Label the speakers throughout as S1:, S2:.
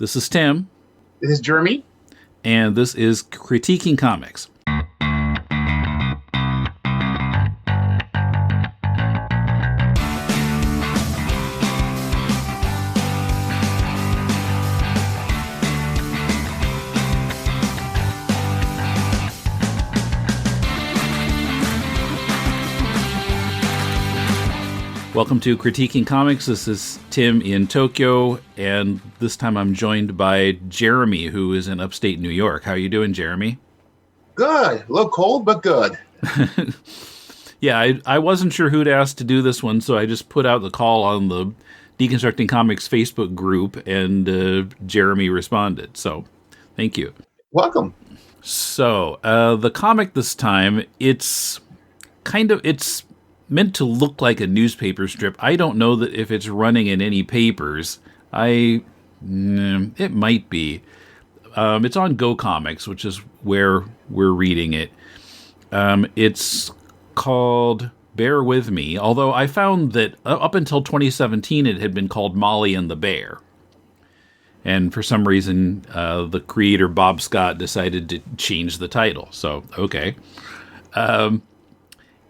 S1: This is Tim.
S2: This is Jeremy.
S1: And this is Critiquing Comics. Welcome to Critiquing Comics. This is Tim in Tokyo, and this time I'm joined by Jeremy, who is in upstate New York. How are you doing, Jeremy?
S2: Good. A little cold, but good.
S1: Yeah, I wasn't sure who'd asked to do this one, so I just put out the call on the Deconstructing Comics Facebook group, and Jeremy responded. So, thank you.
S2: Welcome.
S1: So, the comic this time, it's meant to look like a newspaper strip. I don't know that if it's running in any papers. It might be. It's on Go Comics, which is where we're reading it. It's called Bear With Me, although I found that up until 2017 it had been called Molly and the Bear. And for some reason, the creator, Bob Scott, decided to change the title. So, okay.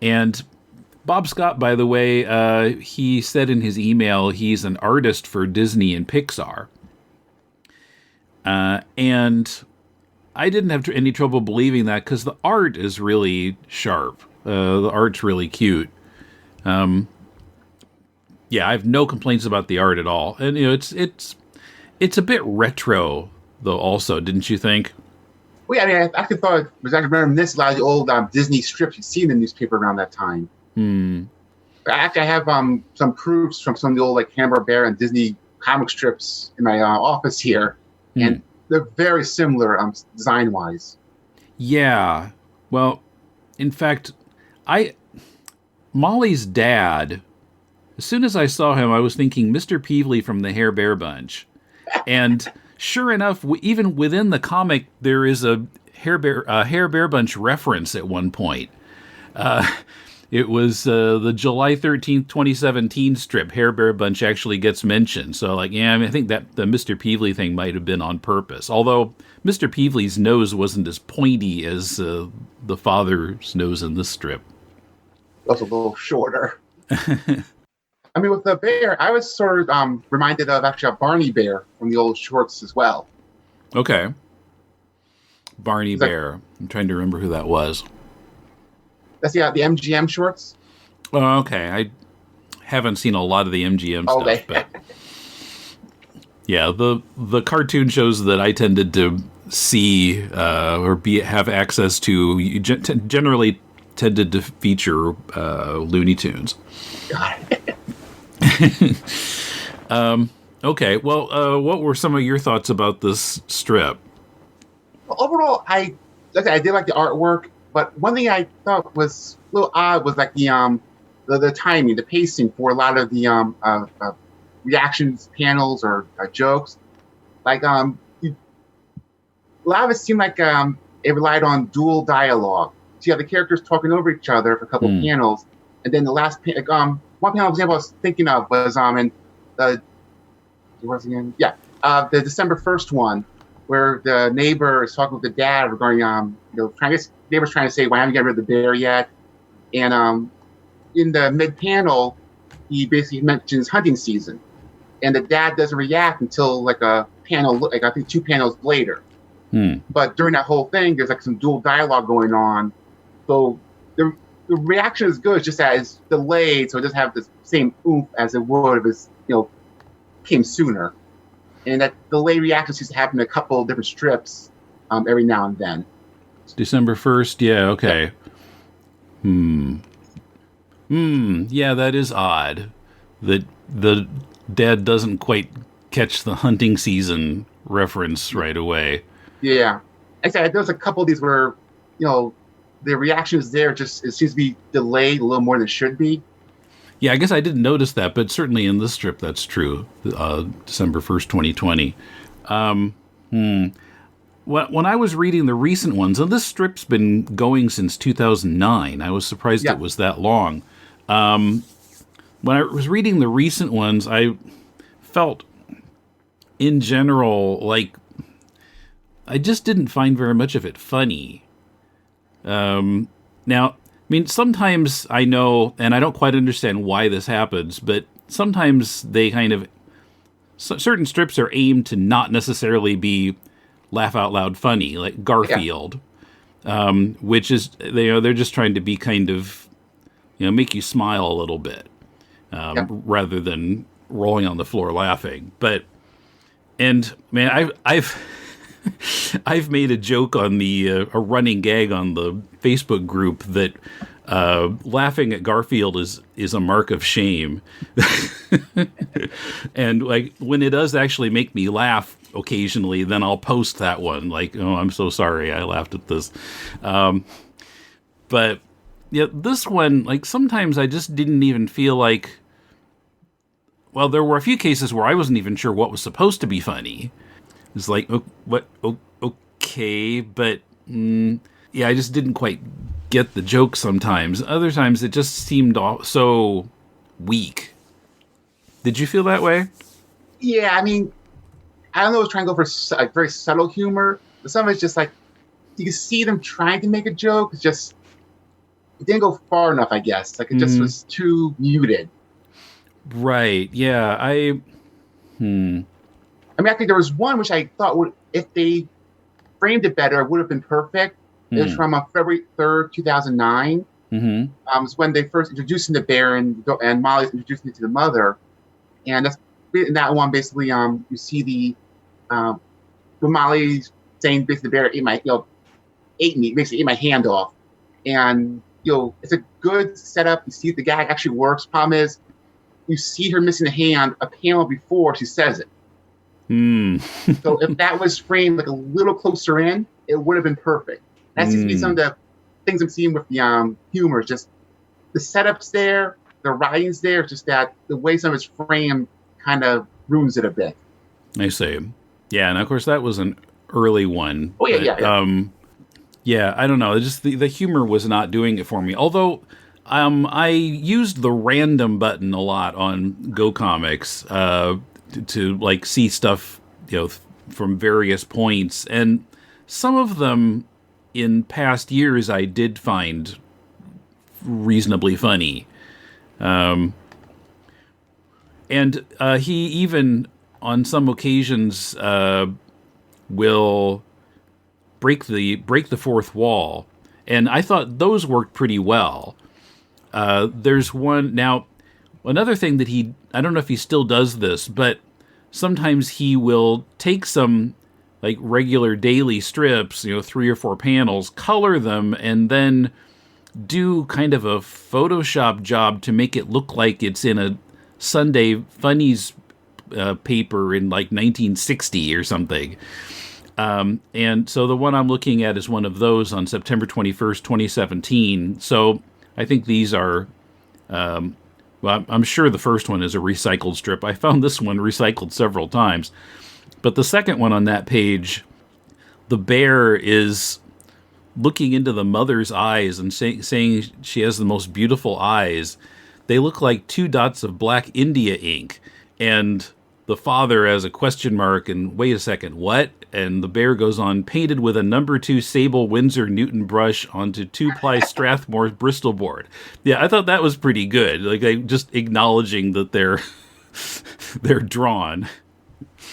S1: And Bob Scott, by the way, he said in his email he's an artist for Disney and Pixar. And I didn't have any trouble believing that because the art is really sharp. The art's really cute. Yeah, I have no complaints about the art at all. And it's a bit retro, though, also, didn't you think?
S2: Well, yeah, I mean, I actually thought it was actually reminiscent of a lot of the old Disney strips you'd see in the newspaper around that time. Actually, I have some proofs from some of the old Hanna-Barbera and Disney comic strips in my office here, and they're very similar design-wise.
S1: Yeah. Well, in fact, Molly's dad, as soon as I saw him, I was thinking Mr. Peevely from the Hair Bear Bunch. And sure enough, even within the comic, there is a Hair Bear Bunch reference at one point. It was the July 13th, 2017 strip. Hair Bear Bunch actually gets mentioned. So, I think that the Mr. Peevely thing might have been on purpose. Although Mr. Peevely's nose wasn't as pointy as the father's nose in this strip.
S2: It was a little shorter. I mean, with the bear, I was sort of reminded of actually a Barney Bear from the old shorts as well.
S1: Okay. Barney Bear. I'm trying to remember who that was.
S2: That's the MGM shorts.
S1: Oh, okay. I haven't seen a lot of the MGM stuff, but yeah, the cartoon shows that I tended to see or have access to generally tended to feature Looney Tunes.
S2: Got it.
S1: Okay. Well, what were some of your thoughts about this strip?
S2: Well, overall, I did like the artwork. But one thing I thought was a little odd was the timing, the pacing for a lot of the reactions panels or jokes. A lot of it seemed like it relied on dual dialogue. So you have the characters talking over each other for a couple of panels, and then the last one panel example I was thinking of was in the the December 1st one, where the neighbor is talking with the dad regarding neighbor's trying to say, "Why haven't you got rid of the bear yet?" And in the mid panel, he basically mentions hunting season, and the dad doesn't react until a panel, I think 2 panels later. But during that whole thing, there's some dual dialogue going on, so the reaction is good, just as delayed, so it doesn't have the same oomph as it would if it came sooner. And that delayed reaction seems to happen in a couple of different strips every now and then.
S1: December 1st, yeah, okay. Yeah, that is odd. That the dad doesn't quite catch the hunting season reference right away.
S2: Yeah. Like I said, there's a couple of these where, the reaction is there, it seems to be delayed a little more than it should be.
S1: Yeah, I guess I didn't notice that, but certainly in this strip that's true. December 1st, 2020. When I was reading the recent ones, and this strip's been going since 2009, I was surprised it was that long. When I was reading the recent ones, I felt in general, like, I just didn't find very much of it funny. Now, I mean, sometimes I know, and I don't quite understand why this happens, but sometimes they kind of, certain strips are aimed to not necessarily be laugh out loud funny, like Garfield, which is, they're just trying to be kind of, make you smile a little bit, rather than rolling on the floor laughing. And man, I've I've made a joke on a running gag on the Facebook group that laughing at Garfield is a mark of shame. And like when it does actually make me laugh occasionally, then I'll post that one. Like, oh, I'm so sorry I laughed at this. But yeah, this one, like sometimes I just didn't even feel like. Well, there were a few cases where I wasn't even sure what was supposed to be funny. It's like, oh, what? Oh, okay, but yeah, I just didn't quite get the joke sometimes. Other times, it just seemed so weak. Did you feel that way?
S2: Yeah, I mean, I don't know. I was trying to go for like very subtle humor, but some of it's just like you can see them trying to make a joke. It's just it didn't go far enough, I guess. Like it just was too muted.
S1: Right. Yeah. I mean,
S2: I think there was one which I thought would, if they framed it better, it would have been perfect. It was from February 3rd, 2009. It was when they first introduced him to Bear and Molly's introducing him to the mother. And that's in that one, basically, you see when Molly's saying basically the Bear ate me, basically ate my hand off. And, it's a good setup. You see the gag actually works. Problem is, you see her missing a hand a panel before she says it. So if that was framed like a little closer in, it would have been perfect. That seems to be some of the things I'm seeing with the humor. Just the setup's there, the writing's there. Just that the way some of it's framed kind of ruins it a bit.
S1: I see. Yeah, and of course that was an early one.
S2: Oh yeah,
S1: but, yeah, I don't know. Just the humor was not doing it for me. Although I used the random button a lot on Go Comics to like see stuff, from various points, and some of them in past years I did find reasonably funny. And he even on some occasions will break the fourth wall, and I thought those worked pretty well. There's one now. Another thing that I don't know if he still does this, but sometimes he will take some like regular daily strips, 3 or 4 panels, color them, and then do kind of a Photoshop job to make it look like it's in a Sunday Funnies paper in like 1960 or something. And so the one I'm looking at is one of those on September 21st, 2017. So I think these are, well, I'm sure the first one is a recycled strip. I found this one recycled several times. But the second one on that page, the bear is looking into the mother's eyes and saying she has the most beautiful eyes. They look like 2 dots of black India ink. And the father has a question mark and, wait a second, what? And the bear goes on, painted with a number 2 Sable Winsor Newton brush onto 2-ply Strathmore Bristol board. Yeah, I thought that was pretty good. Like, just acknowledging that they're drawn.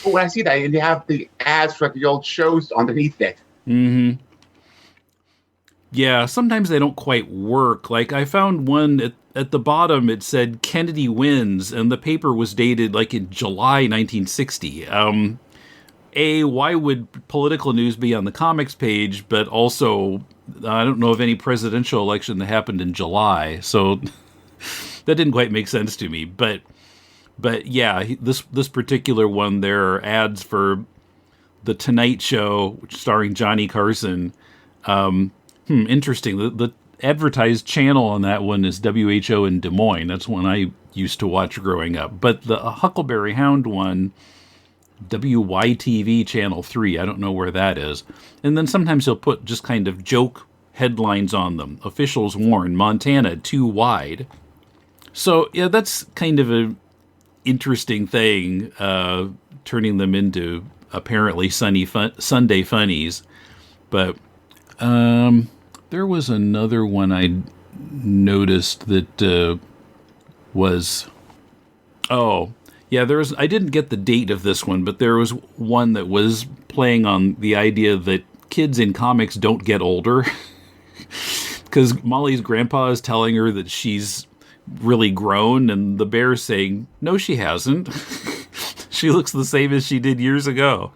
S2: Well, when I see that, and they have the ads for the old shows underneath it.
S1: Mm-hmm. Yeah, sometimes they don't quite work. Like, I found one at the bottom, it said Kennedy wins, and the paper was dated like in July 1960. Why would political news be on the comics page? But also, I don't know of any presidential election that happened in July, so that didn't quite make sense to me. But yeah, this particular one, there are ads for The Tonight Show, which starring Johnny Carson. Interesting. The advertised channel on that one is WHO in Des Moines. That's one I used to watch growing up. But the Huckleberry Hound one, WYTV Channel 3, I don't know where that is. And then sometimes he'll put just kind of joke headlines on them. Officials warn Montana too wide. So, yeah, that's kind of a interesting thing turning them into apparently Sunday funnies. But there was another one I noticed that was... Oh, yeah, I didn't get the date of this one, but there was one that was playing on the idea that kids in comics don't get older. Because Molly's grandpa is telling her that she's really grown, and the bear's saying, no, she hasn't. She looks the same as she did years ago.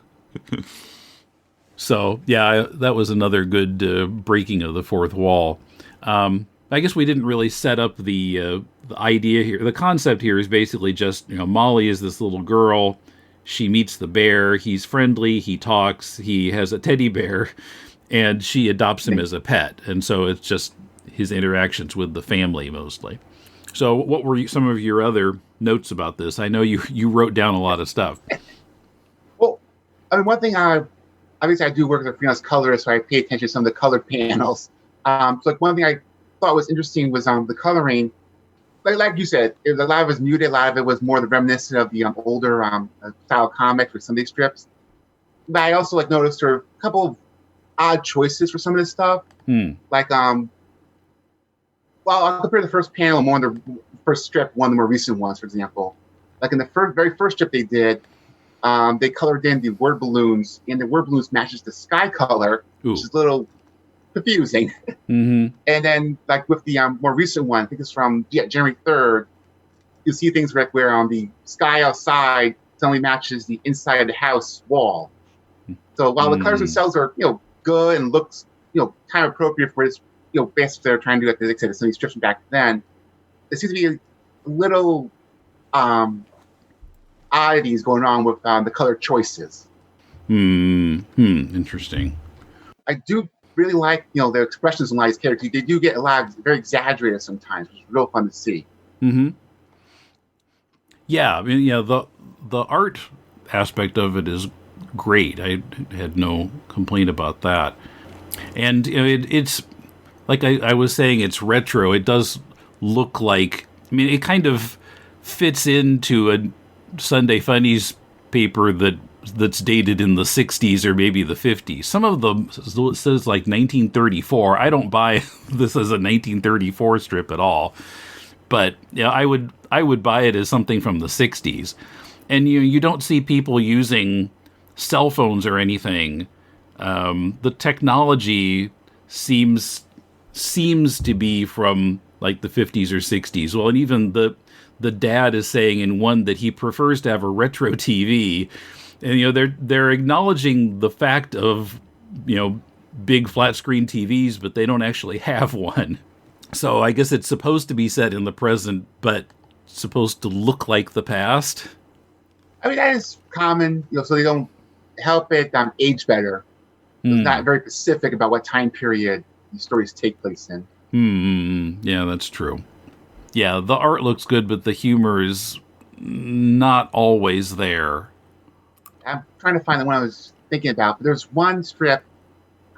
S1: So, yeah, that was another good breaking of the fourth wall. I guess we didn't really set up the idea here. The concept here is basically just, Molly is this little girl. She meets the bear. He's friendly. He talks. He has a teddy bear. And she adopts him as a pet. And so it's just his interactions with the family mostly. So what were some of your other notes about this? I know you wrote down a lot of stuff.
S2: Well, I mean, one thing obviously I do work as a freelance colorist, so I pay attention to some of the colored panels. So like one thing I thought was interesting was the coloring. Like you said, a lot of it was muted. A lot of it was more the reminiscent of the older style comics with Sunday strips. But I also noticed there were a couple of odd choices for some of this stuff. Like, well, I'll compare the first panel and one of the first strip, one of the more recent ones, for example. Like in the very first strip they did, they colored in the word balloons, and the word balloons matches the sky color, which is a little confusing.
S1: Mm-hmm.
S2: And then, like with the more recent one, I think it's from January 3rd, you see things where the sky outside suddenly matches the inside of the house wall. So while the colors themselves are, good and looks, kind of appropriate for this, best they're trying to do, like I said, some of these strips from back then, there seems to be a little oddities going on with the color choices.
S1: Interesting.
S2: I do really like, their expressions in a lot of these characters. They do get a lot of very exaggerated sometimes, which is real fun to see.
S1: Mm-hmm. Yeah, I mean, the art aspect of it is great. I had no complaint about that. And it's like I was saying, it's retro. It does look like, it kind of fits into a Sunday Funnies paper that's dated in the 60s or maybe the 50s. Some of them says like 1934. I don't buy this as a 1934 strip at all. But I would buy it as something from the 60s. And you don't see people using cell phones or anything. The technology seems to be from like the 50s or 60s. Well, and even the dad is saying in one that he prefers to have a retro TV. And they're acknowledging the fact of big flat screen TVs, but they don't actually have one. So I guess it's supposed to be set in the present, but supposed to look like the past. I mean,
S2: that is common, so they don't help it age better. It's not very specific about what time period these stories take place in.
S1: Yeah, that's true. Yeah, the art looks good, but the humor is not always there.
S2: I'm trying to find the one I was thinking about, but there's one strip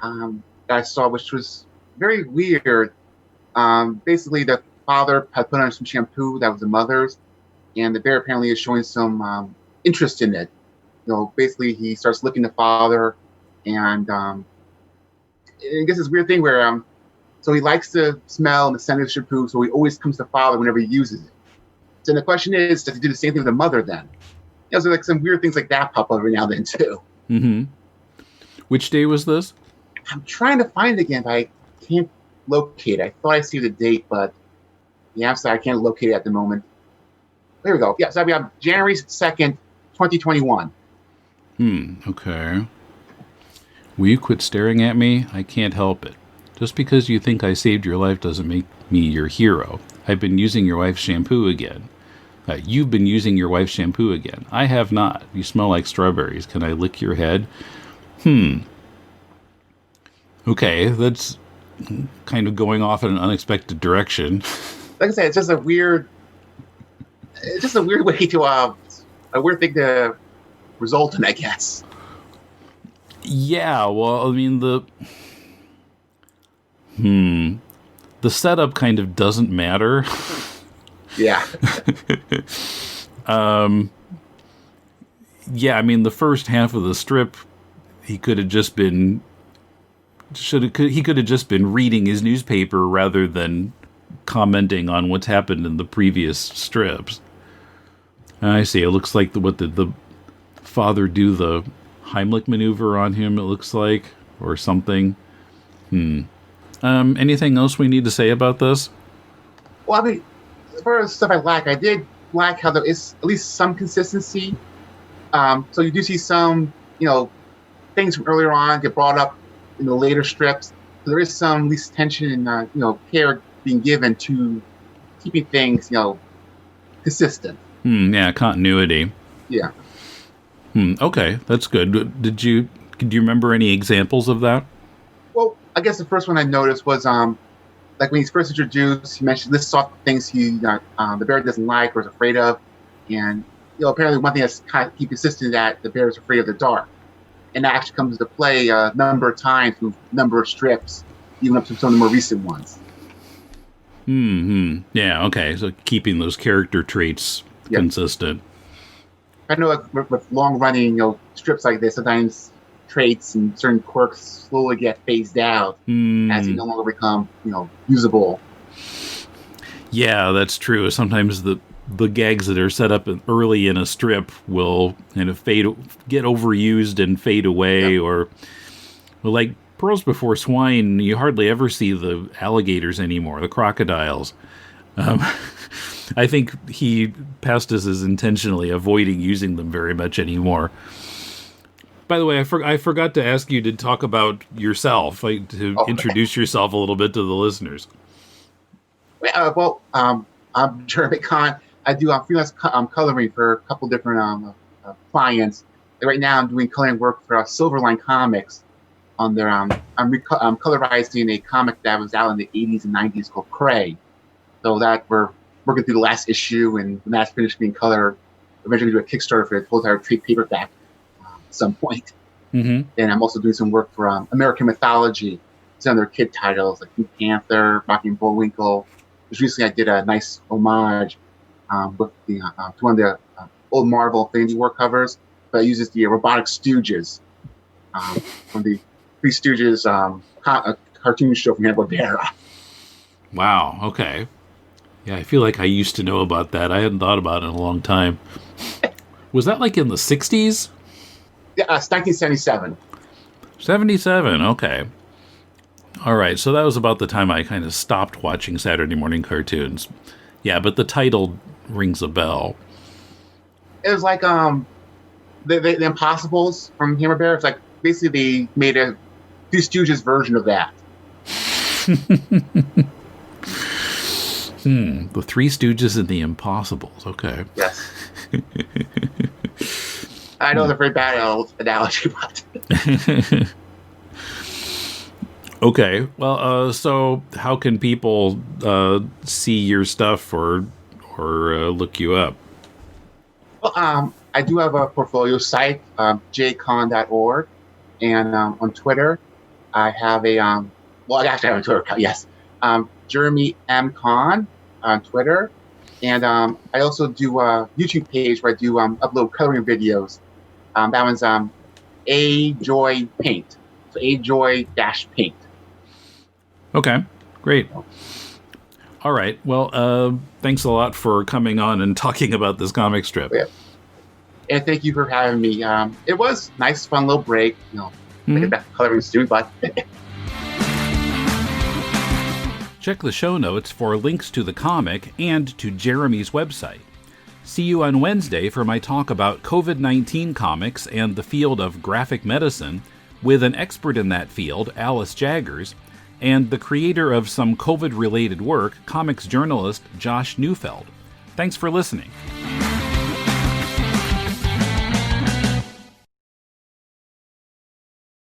S2: that I saw which was very weird. Basically, the father had put on some shampoo that was the mother's, and the bear apparently is showing some interest in it. Basically, he starts licking the father, and I guess this weird thing where so he likes the smell and the scent of the shampoo, so he always comes to father whenever he uses it. So the question is, does he do the same thing with the mother then? So like some weird things like that pop up every now and then too.
S1: Mm-hmm. Which day was this?
S2: I'm trying to find it again, but I can't locate it. I thought I see the date, but yeah, I'm sorry, I can't locate it at the moment. There we go. Yeah, so we have January 2nd, 2021.
S1: Okay. Will you quit staring at me? I can't help it. Just because you think I saved your life doesn't make me your hero. I've been using your wife's shampoo again. You've been using your wife's shampoo again. I have not. You smell like strawberries. Can I lick your head? Okay, that's kind of going off in an unexpected direction.
S2: Like I said, it's just a weird way to a weird thing to result in, I guess.
S1: Yeah, well, I mean the setup kind of doesn't matter.
S2: Yeah.
S1: yeah, I mean, the first half of the strip, he could have just been he could have just been reading his newspaper rather than commenting on what's happened in the previous strips. I see. It looks like what did the father do, the Heimlich maneuver on him? It looks like, or something. Anything else we need to say about this?
S2: Well, I mean, for stuff I did like how there is at least some consistency. So you do see some, things from earlier on get brought up in the later strips. So there is some at least tension and care being given to keeping things consistent.
S1: Yeah, continuity.
S2: Yeah.
S1: Okay, that's good. Do you remember any examples of that?
S2: Well, I guess the first one I noticed was like when he's first introduced, he mentioned lists off the things the bear doesn't like or is afraid of, and apparently one thing that's kind of keep consistent is that the bear is afraid of the dark, and that actually comes into play a number of times through a number of strips, even up to some of the more recent ones.
S1: Yeah. Okay. So keeping those character traits consistent.
S2: I know with long-running strips like this, sometimes traits and certain quirks slowly get phased out as they no longer become usable.
S1: Yeah, that's true. Sometimes the gags that are set up early in a strip will kind of get overused and fade away, or like Pearls Before Swine, you hardly ever see the alligators anymore, the crocodiles. I think Pastis is intentionally avoiding using them very much anymore. By the way, I forgot to ask you to talk about yourself, to introduce yourself a little bit to the listeners.
S2: I'm Jeremy Kahn. I do freelance coloring for a couple different clients. Right now, I'm doing coloring work for Silverline Comics. On their, I'm colorizing a comic that was out in the 80s and 90s called Cray. So that we're working through the last issue, and when that's finished being colored, eventually do a Kickstarter for the full entire trade paperback at some point. And I'm also doing some work for American Mythology, some of their kid titles like Pink Panther, Rocky and Bullwinkle. Just recently, I did a nice homage with to one of the old Marvel Infinity War covers, but it uses the Robotic Stooges from the Three Stooges cartoon show from Hanna-Barbera.
S1: Wow. Okay. Yeah, I feel like I used to know about that. I hadn't thought about it in a long time. Was that like in the 60s?
S2: Yeah, it's 1977.
S1: 77, okay. All right, so that was about the time I kind of stopped watching Saturday morning cartoons. Yeah, but the title rings a bell.
S2: It was like the Impossibles from Hanna-Barbera. It's like basically they made a Three Stooges version of that.
S1: The Three Stooges and the Impossibles. Okay.
S2: Yes. I know it's a very bad analogy, but...
S1: Okay. Well, so how can people see your stuff or look you up?
S2: Well, I do have a portfolio site, jcon.org, and on Twitter, I have a I actually have a Twitter account. Yes, Jeremy M. Kahn on Twitter, and I also do a YouTube page where I do upload coloring videos. That one's A Joy Paint, so A Joy -Paint.
S1: Okay, great. All right. Well, thanks a lot for coming on and talking about this comic strip.
S2: Yeah. And thank you for having me. It was nice, fun little break. Get back to coloring soon, but.
S1: Check the show notes for links to the comic and to Jeremy's website. See you on Wednesday for my talk about COVID-19 comics and the field of graphic medicine with an expert in that field, Alice Jaggers, and the creator of some COVID-related work, comics journalist Josh Neufeld. Thanks for listening.